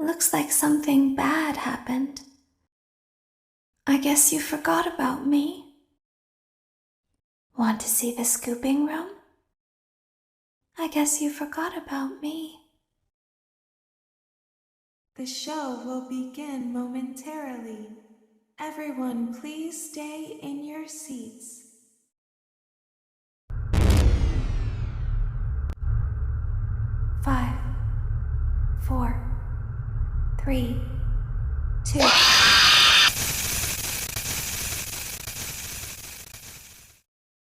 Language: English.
Looks like something bad happened. I guess you forgot about me. Want to see the scooping room? I guess you forgot about me. The show will begin momentarily. Everyone, please stay in your seats. 5, 4, 3, 2.